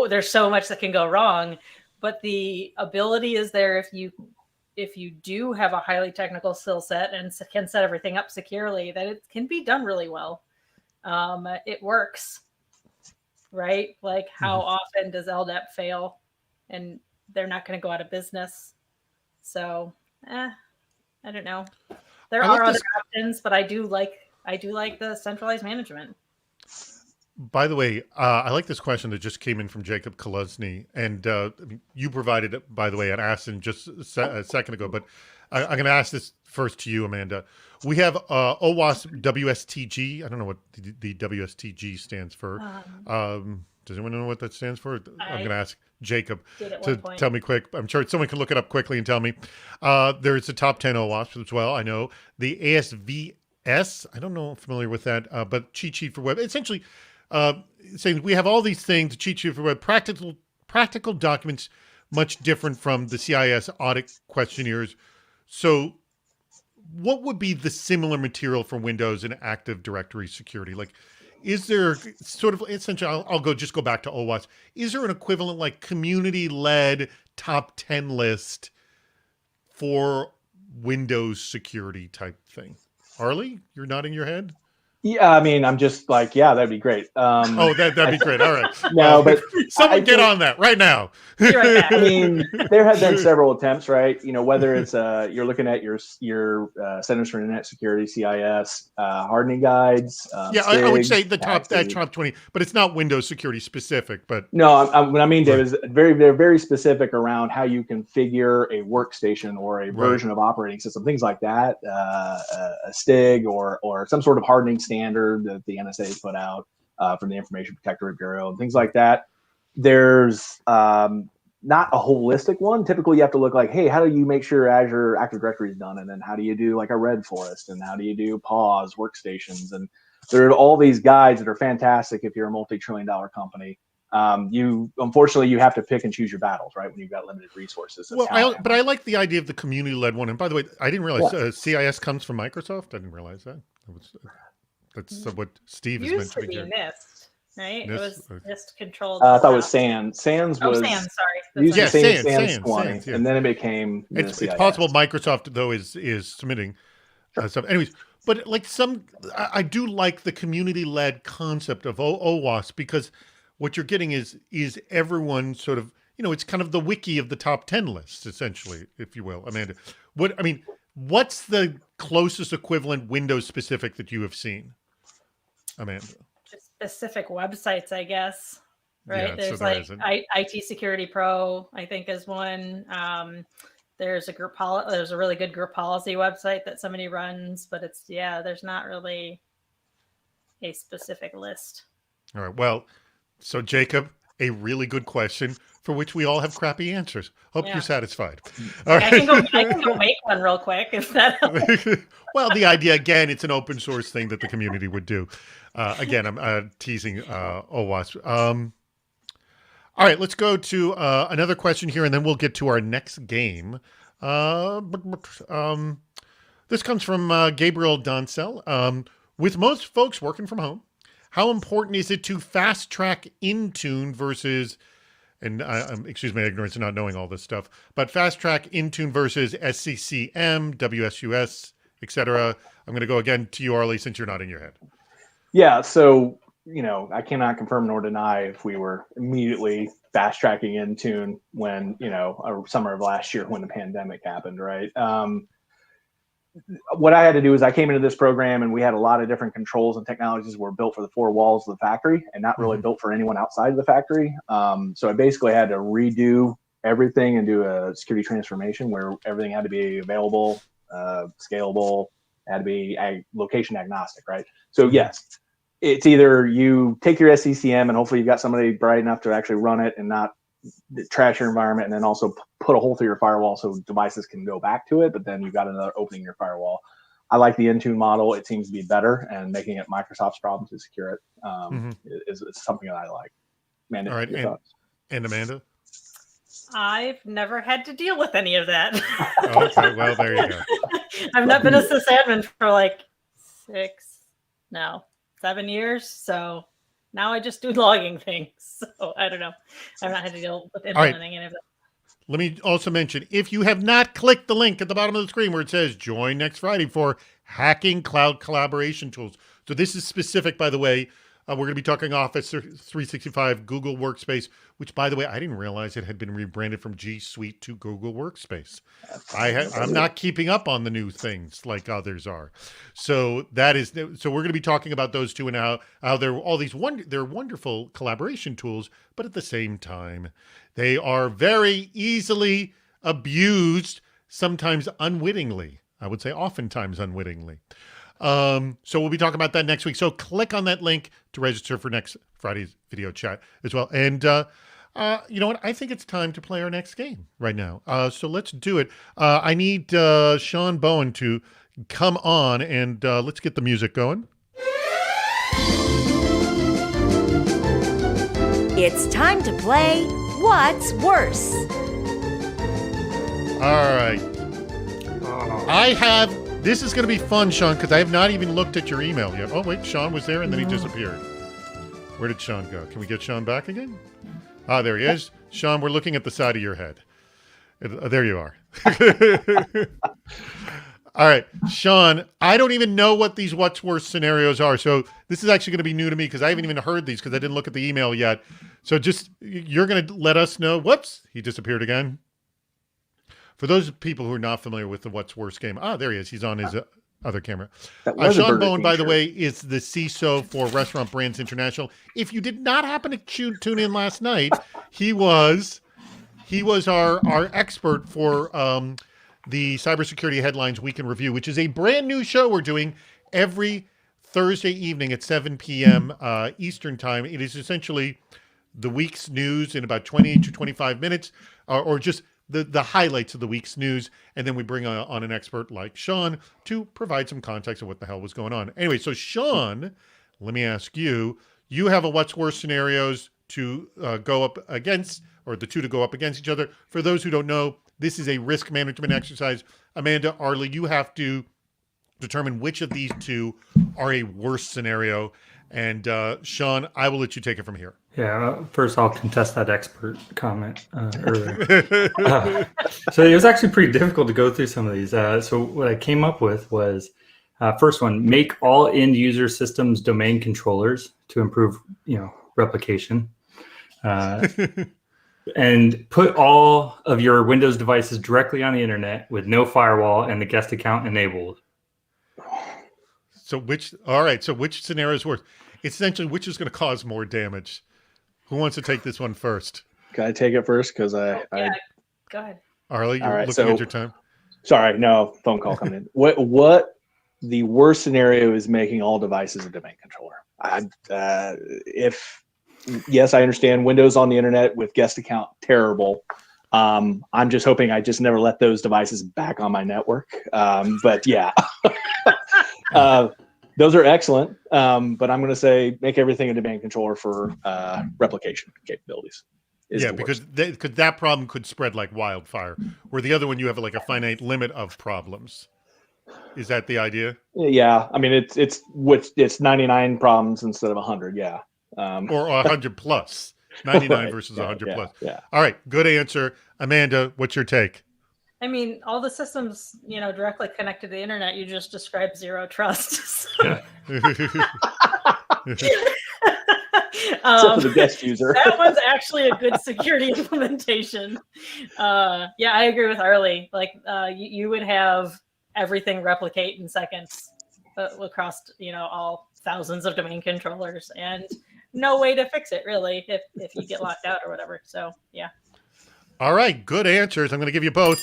there's so much that can go wrong, but the ability is there if you do have a highly technical skill set and can set everything up securely, that it can be done really well. It works, right? Like how often does LDAP fail and they're not going to go out of business? So, I don't know. There are other options, but I do like the centralized management. By the way, I like this question that just came in from Jacob Kolesny, and you provided it, by the way, and asked him just a second ago, but I'm going to ask this first to you, Amanda. We have OWASP WSTG. I don't know what the WSTG stands for. Does anyone know what that stands for? I'm going to ask Jacob to tell me quick. I'm sure someone can look it up quickly and tell me. There's the top 10 OWASP as well. I know the ASVS. I don't know, I'm familiar with that, but cheat sheet for web. Essentially, saying we have all these things, cheat sheet for web, practical documents, much different from the CIS audit questionnaires. So what would be the similar material for Windows and Active Directory security? Like, is there sort of, essentially, I'll go back to OWASP. Is there an equivalent, like community-led top 10 list for Windows security type thing? Harley, you're nodding your head? Yeah, I mean, I'm just like, yeah, that'd be great. That'd be great. All right. No, but someone I get think- on that right now. Be right back. I mean, there have been several attempts, right? You know, whether it's you're looking at your Centers for Internet Security (CIS) hardening guides. Yeah, I would say STIGs, the top Axes. top 20, but it's not Windows security specific. But No, what I mean, Dave, is they're very specific around how you configure a workstation or a version of operating system, things like that. A STIG or some sort of hardening standard that the NSA has put out from the Information Protectorate Bureau and things like that. There's not a holistic one. Typically, you have to look like, hey, how do you make sure Azure Active Directory is done? And then how do you do like a red forest? And how do you do pause workstations? And there are all these guides that are fantastic if you're a multi-trillion-dollar company. Unfortunately, you have to pick and choose your battles, right? When you've got limited resources. well, I like the idea of the community-led one. And by the way, I didn't realize CIS comes from Microsoft. I didn't realize that. That's what Steve is meant Used to to be be doing. NIST, right? NIST, It was okay. NIST controlled. I thought it was SANS. SANS was SANS, sorry. used Yeah, to say SANS, SANS 20, SANS, yeah. and then it became the It's CIS. possible Microsoft though is submitting stuff. Anyways, but like I do like the community-led concept of OWASP because what you're getting is everyone sort of, it's kind of the wiki of the top 10 lists, essentially, if you will. Amanda, what's the closest equivalent Windows specific that you have seen, Amanda? Just specific websites, I guess. Right? Yeah, There's so there like isn't. IT Security Pro, I think, is one. There's there's a really good group policy website that somebody runs, but there's not really a specific list. All right. Well, so Jacob, a really good question for which we all have crappy answers. Hope you're satisfied. All I can go make one real quick if that helps. Well, the idea, again, it's an open source thing that the community would do. Again, I'm teasing OWASP. All right, let's go to another question here, and then we'll get to our next game. This comes from Gabriel Doncel. With most folks working from home, how important is it to fast track Intune versus, and excuse my ignorance in not knowing all this stuff, but fast track Intune versus SCCM, WSUS, etc.? I'm going to go again to you, Arlie, since you're nodding your head. Yeah, so I cannot confirm nor deny if we were immediately fast tracking Intune when summer of last year when the pandemic happened, right? What I had to do is I came into this program and we had a lot of different controls and technologies that were built for the four walls of the factory and not really built for anyone outside of the factory. So I basically had to redo everything and do a security transformation where everything had to be available, scalable, had to be location agnostic, right? So yes, it's either you take your SCCM and hopefully you've got somebody bright enough to actually run it and not trash your environment, and then also put a hole through your firewall so devices can go back to it, but then you've got another opening in your firewall. I like the Intune model. It seems to be better, and making it Microsoft's problem to secure it is something that I like. Amanda, all right, your thoughts? And Amanda? I've never had to deal with any of that. Okay, well, there you go. I've not been a sysadmin for like 7 years. So now I just do logging things. So I don't know. I've not had to deal with implementing any of that. Let me also mention, if you have not clicked the link at the bottom of the screen where it says join next Friday for hacking cloud collaboration tools. So this is specific, by the way. We're going to be talking Office 365, Google Workspace, which, by the way, I didn't realize it had been rebranded from G Suite to Google Workspace. I'm not keeping up on the new things like others are. So we're going to be talking about those two and how they're all these they're wonderful collaboration tools, but at the same time, they are very easily abused, sometimes unwittingly. I would say oftentimes unwittingly. So we'll be talking about that next week. So click on that link to register for next Friday's video chat as well. And you know what? I think it's time to play our next game right now. So let's do it. I need Sean Bowen to come on and let's get the music going. It's time to play What's Worse? All right. This is going to be fun, Sean, because I have not even looked at your email yet. Oh, wait, Sean was there and then he disappeared. Where did Sean go? Can we get Sean back again? Ah, there he is. Sean, we're looking at the side of your head. There you are. All right, Sean, I don't even know what these what's worse scenarios are. So this is actually going to be new to me because I haven't even heard these because I didn't look at the email yet. So just, you're going to let us know. Whoops, he disappeared again. For those people who are not familiar with the what's worse game. Ah, there he is. He's on his other camera. Sean Bowen, by the way, is the CISO for Restaurant Brands International. If you did not happen to tune in last night, he was our expert for the Cybersecurity Headlines Week in Review, which is a brand new show we're doing every Thursday evening at 7 p.m. Eastern Time. It is essentially the week's news in about 20 to 25 minutes, or just the highlights of the week's news. And then we bring on an expert like Sean to provide some context of what the hell was going on. Anyway, so Sean, let me ask you, you have a what's worse scenarios to go up against, or the two to go up against each other. For those who don't know, this is a risk management exercise. Amanda, Arlie, you have to determine which of these two are a worse scenario. And Sean, I will let you take it from here. Yeah, first I'll contest that expert comment earlier. So it was actually pretty difficult to go through some of these. So what I came up with was, first one, make all end user systems domain controllers to improve, replication. And put all of your Windows devices directly on the internet with no firewall and the guest account enabled. So which scenario is worse? Essentially, which is going to cause more damage? Who wants to take this one first? Can I take it first? Because go ahead. Arlie, you're looking at your time. Sorry, no phone call coming in. What the worst scenario is making all devices a domain controller. Yes, I understand Windows on the internet with guest account, terrible. I'm just hoping I just never let those devices back on my network. But yeah, those are excellent. But I'm going to say make everything a domain controller for replication capabilities. Yeah, because that problem could spread like wildfire. Where the other one, you have like a finite limit of problems. Is that the idea? Yeah, I mean it's 99 problems instead of 100. Yeah. Or 100 plus. 99 right. Versus 100 plus. Yeah. All right, good answer. Amanda, what's your take? I mean, all the systems, directly connected to the internet, you just described zero trust. Except for the guest user. That one's actually a good security implementation. Yeah, I agree with Arlie. Like, you would have everything replicate in seconds across, all thousands of domain controllers, and no way to fix it really if you get locked out or whatever. So yeah. All right, good answers. I'm going to give you both.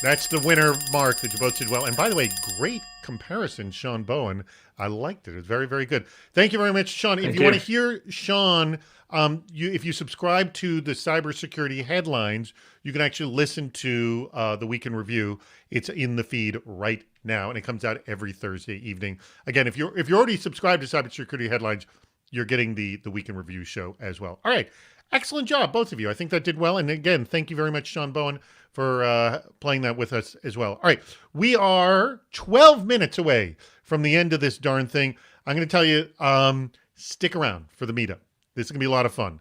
That's the winner mark that you both did well. And by the way, great comparison, Sean Bowen. I liked it. It was very, very good. Thank you very much, Sean. If you want to hear Sean, if you subscribe to the Cybersecurity Headlines, you can actually listen to the Week in Review. It's in the feed right now, and it comes out every Thursday evening. Again, if you're already subscribed to Cybersecurity Headlines, you're getting the Week in Review show as well. All right. Excellent job, both of you. I think that did well. And again, thank you very much, Sean Bowen, for playing that with us as well. All right. We are 12 minutes away from the end of this darn thing. I'm going to tell you, stick around for the meetup. This is going to be a lot of fun.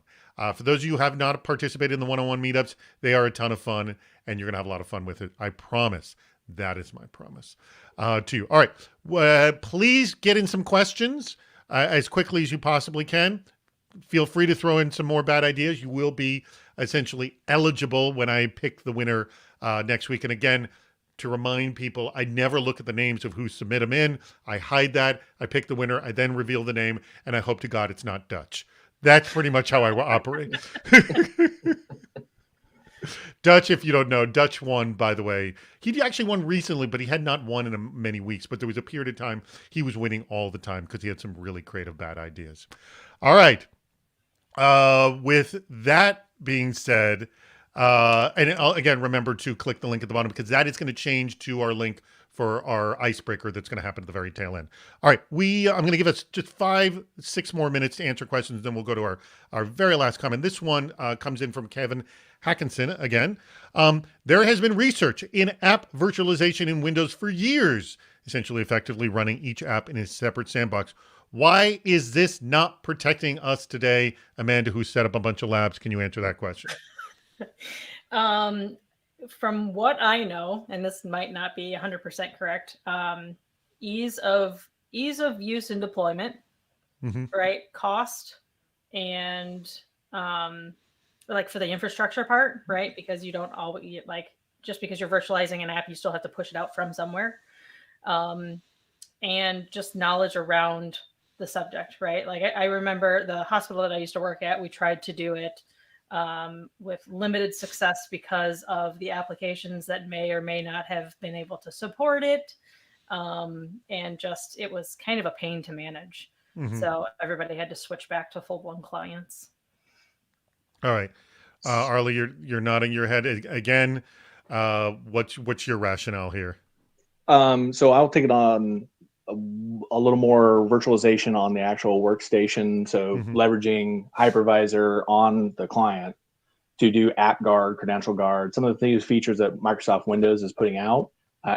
For those of you who have not participated in the one-on-one meetups, they are a ton of fun, and you're going to have a lot of fun with it. I promise. That is my promise to you. All right. Please get in some questions as quickly as you possibly can. Feel free to throw in some more bad ideas. You will be essentially eligible when I pick the winner next week. And again, to remind people, I never look at the names of who submit them in. I hide that. I pick the winner. I then reveal the name, and I hope to God it's not Dutch. That's pretty much how I operate. Dutch, if you don't know, Dutch won, by the way. He actually won recently, but he had not won in many weeks. But there was a period of time he was winning all the time because he had some really creative bad ideas. All right. With that being said, and again, remember to click the link at the bottom because that is going to change to our link for our icebreaker that's going to happen at the very tail end. All right, I'm going to give us just 5-6 more minutes to answer questions, then we'll go to our very last comment. This one comes in from Kevin Hackinson again. There has been research in app virtualization in Windows for years, essentially effectively running each app in a separate sandbox. Why is this not protecting us today? Amanda, who set up a bunch of labs, can you answer that question? from what I know, and this might not be 100% correct, ease of use and deployment, right? Cost and like for the infrastructure part, right? Because you don't always like just because you're virtualizing an app, you still have to push it out from somewhere. And just knowledge around the subject, right? Like I remember the hospital that I used to work at, we tried to do it with limited success because of the applications that may or may not have been able to support it. And just, it was kind of a pain to manage. So everybody had to switch back to full-blown clients. All right. Arlie, you're nodding your head again. What's your rationale here? So I'll take it on a little more virtualization on the actual workstation. So leveraging hypervisor on the client to do app guard, credential guard, some of the things, features that Microsoft Windows is putting out.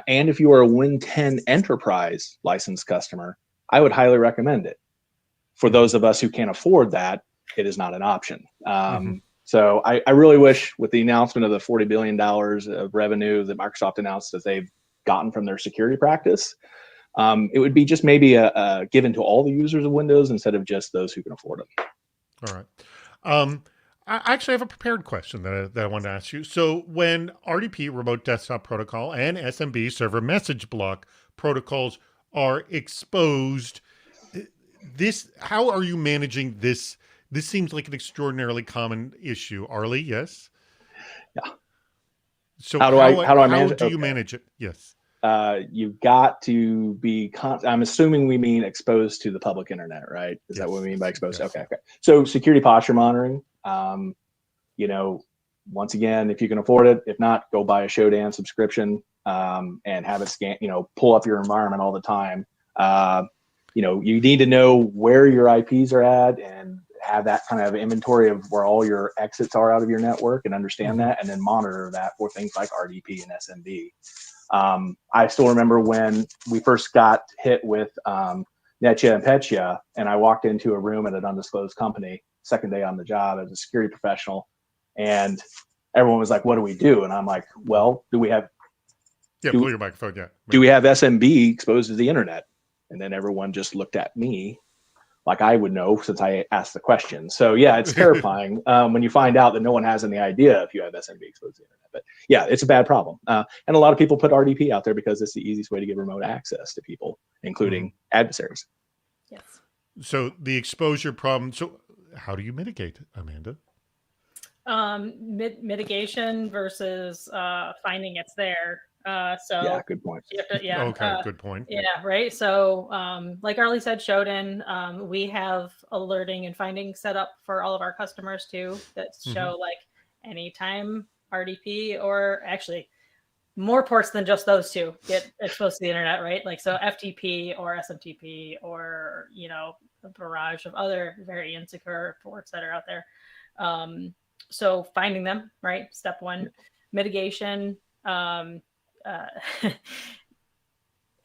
And if you are a Win 10 enterprise licensed customer, I would highly recommend it. For those of us who can't afford that, it is not an option. So I really wish, with the announcement of the $40 billion of revenue that Microsoft announced that they've gotten from their security practice, it would be just maybe a given to all the users of Windows instead of just those who can afford them. All right. I actually have a prepared question that I wanted to ask you. So when RDP, Remote Desktop Protocol, and SMB, Server Message Block protocols are exposed, how are you managing this? This seems like an extraordinarily common issue. Arlie, yes? Yeah. So how do I manage it? How do you manage it? Yes. You've got to be, I'm assuming we mean exposed to the public internet, right? Is that what we mean by exposed? Yes. Okay. So security posture monitoring, once again, if you can afford it, if not, go buy a Shodan subscription and have it scan, pull up your environment all the time. You need to know where your IPs are at and have that kind of inventory of where all your exits are out of your network and understand that, and then monitor that for things like RDP and SMB. I still remember when we first got hit with Netya and Petya, and I walked into a room at an undisclosed company, second day on the job as a security professional, and everyone was like, "What do we do?" And I'm like, "Well, do we have?" Pull your microphone. Yeah. Do we have SMB exposed to the internet? And then everyone just looked at me like I would know since I asked the question. So yeah, it's terrifying when you find out that no one has any idea if you have SMB exposed to the internet. But yeah, it's a bad problem. And a lot of people put RDP out there because it's the easiest way to get remote access to people, including adversaries. Yes. So the exposure problem. So how do you mitigate it, Amanda? Mitigation versus finding it's there. Yeah, good point. Good point. Yeah, right. So like Arlie said, Shodan, we have alerting and finding set up for all of our customers too that show like anytime RDP, or actually more ports than just those two get exposed to the internet, right? Like so FTP or SMTP or a barrage of other very insecure ports that are out there. So finding them, right? Step one. Mitigation. Having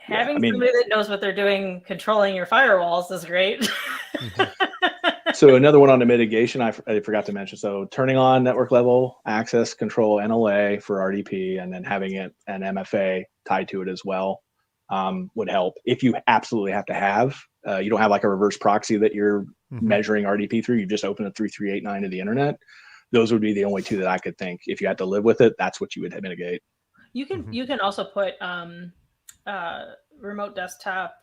somebody that knows what they're doing controlling your firewalls is great. So another one on the mitigation I forgot to mention. So turning on network level access control NLA for RDP, and then having it an MFA tied to it as well would help. If you absolutely have to have, you don't have like a reverse proxy that you're measuring RDP through, you just open a 3389 to the internet. Those would be the only two that I could think. If you had to live with it, that's what you would mitigate. You can also put remote desktop,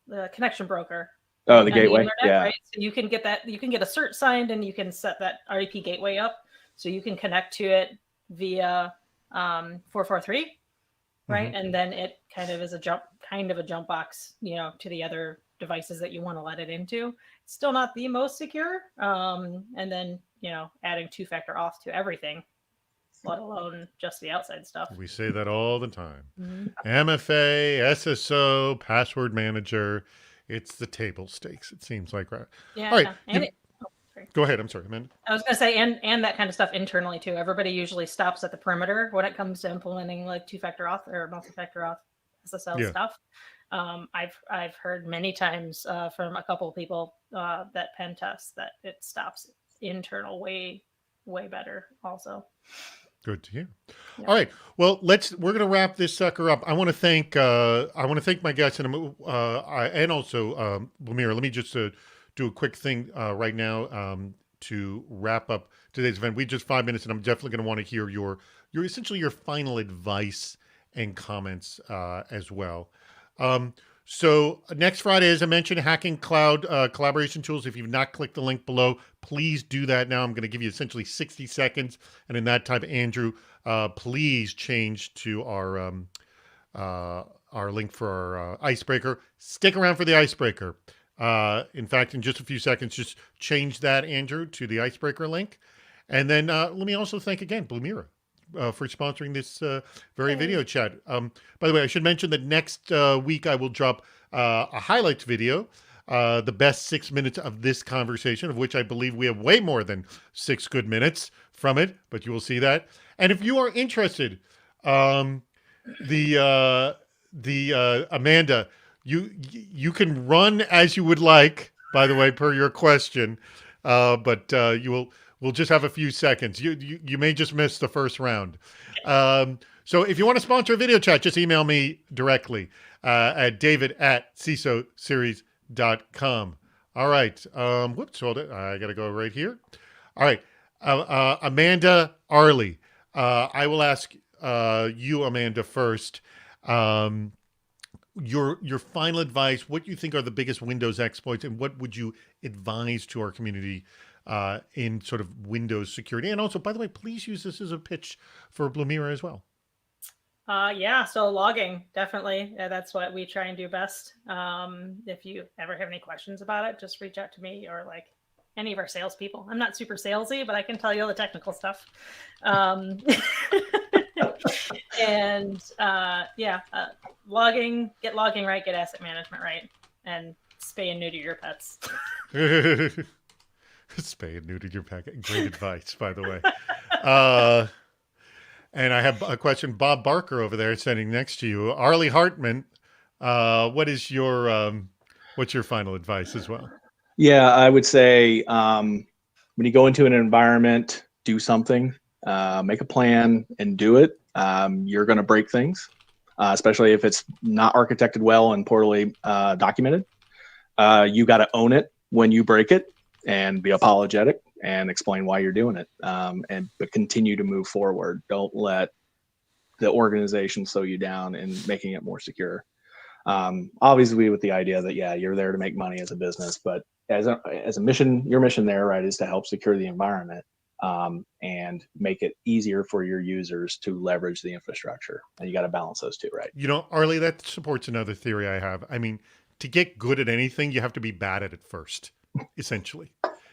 the connection broker. Oh, the gateway. The internet, right? So you can get that. You can get a cert signed, and you can set that RDP gateway up, so you can connect to it via 443, right? And then it kind of is a jump box, to the other devices that you want to let it into. It's still not the most secure. And then adding two-factor auth to everything, let alone just the outside stuff. We say that all the time. MFA, SSO, password manager. It's the table stakes, it seems like, right? Yeah. All right. Go ahead. I'm sorry, Amanda. I was going to say, and that kind of stuff internally too. Everybody usually stops at the perimeter when it comes to implementing like two-factor auth or multi-factor auth SSL stuff. I've heard many times from a couple of people that pen test that it stops internal way better also. Good to hear. Yeah. All right. Well, we're going to wrap this sucker up. I want to thank my guests and also Blamira. Let me just do a quick thing right now to wrap up today's event. We just 5 minutes, and I'm definitely going to want to hear your essentially your final advice and comments as well. So next Friday, as I mentioned, Hacking Cloud collaboration tools. If you've not clicked the link below, please do that now. I'm going to give you essentially 60 seconds. And in that time, Andrew, please change to our link for our icebreaker. Stick around for the icebreaker. In fact, in just a few seconds, just change that, Andrew, to the icebreaker link. And then let me also thank again, Blamira. For sponsoring this very video chat. By the way, I should mention that next week I will drop a highlights video, the best 6 minutes of this conversation, of which I believe we have way more than 6 good minutes from it, but you will see that. And if you are interested, Amanda, you can run as you would like, by the way, per your question, but we'll just have a few seconds. You may just miss the first round. So if you want to sponsor a video chat, just email me directly at david@cisoseries.com. All right. Whoops, hold it. I got to go right here. All right. Amanda Arley. I will ask you, Amanda, first. Your final advice, what you think are the biggest Windows exploits, and what would you advise to our community in sort of Windows security? And also, by the way, please use this as a pitch for Blamira as well. So logging, definitely. That's what we try and do best. If you ever have any questions about it, just reach out to me or like any of our salespeople. I'm not super salesy, but I can tell you all the technical stuff. Logging, get logging right, get asset management right, and spay and neuter your pets. Spay and neuter your pet. Great advice, by the way. And I have a question. Bob Barker over there standing next to you. Arlie Hartman, what's your final advice as well? Yeah, I would say when you go into an environment, do something, make a plan and do it. You're going to break things, especially if it's not architected well and poorly documented. You got to own it when you break it and be apologetic and explain why you're doing it, but continue to move forward. Don't let the organization slow you down in making it more secure. Obviously with the idea that, yeah, you're there to make money as a business, but as a mission, your mission there, right, is to help secure the environment and make it easier for your users to leverage the infrastructure. And you got to balance those two, right? You know, Arlie, that supports another theory I have. I mean, to get good at anything, you have to be bad at it first, essentially.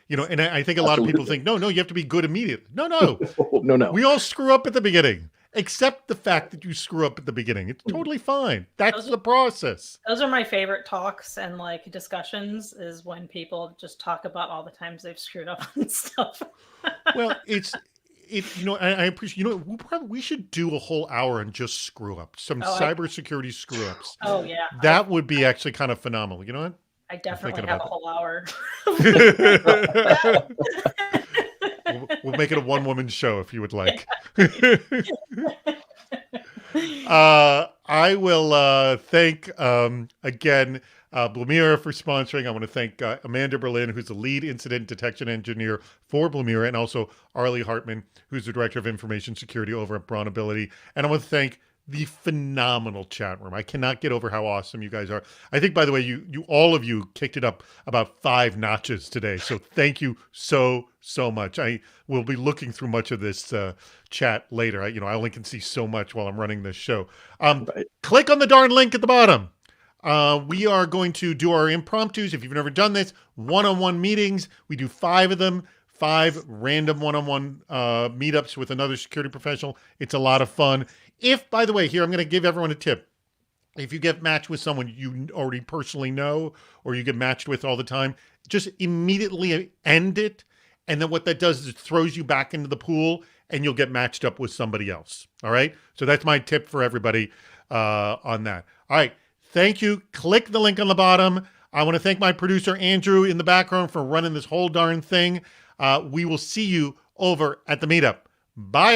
You know, and I think a lot of people think, no, you have to be good immediately. No. No. We all screw up at the beginning. Accept the fact that you screw up at the beginning. It's totally fine. That's the process. Those are my favorite talks and like discussions, is when people just talk about all the times they've screwed up on stuff. Well, I appreciate, we should do a whole hour on just screw ups, cybersecurity screw ups. Oh yeah. That would be actually kind of phenomenal. You know what? I definitely have a whole hour. We'll make it a one-woman show if you would like. I will thank, again, Blamira for sponsoring. I want to thank Amanda Berlin, who's the lead incident detection engineer for Blamira, and also Arlie Hartman, who's the director of information security over at Brawnability. And I want to thank the phenomenal chat room. I cannot get over how awesome you guys are. I think, by the way, you all of you kicked it up about 5 notches today. So thank you so much. I will be looking through much of this chat later. I only can see so much while I'm running this show. Click on the darn link at the bottom. We are going to do our impromptus. If you've never done this, one-on-one meetings. We do 5 of them. 5 random one-on-one meetups with another security professional. It's a lot of fun. If, by the way, here, I'm going to give everyone a tip. If you get matched with someone you already personally know, or you get matched with all the time, just immediately end it. And then what that does is it throws you back into the pool and you'll get matched up with somebody else. All right. So that's my tip for everybody on that. All right. Thank you. Click the link on the bottom. I want to thank my producer, Andrew, in the background for running this whole darn thing. We will see you over at the meetup. Bye.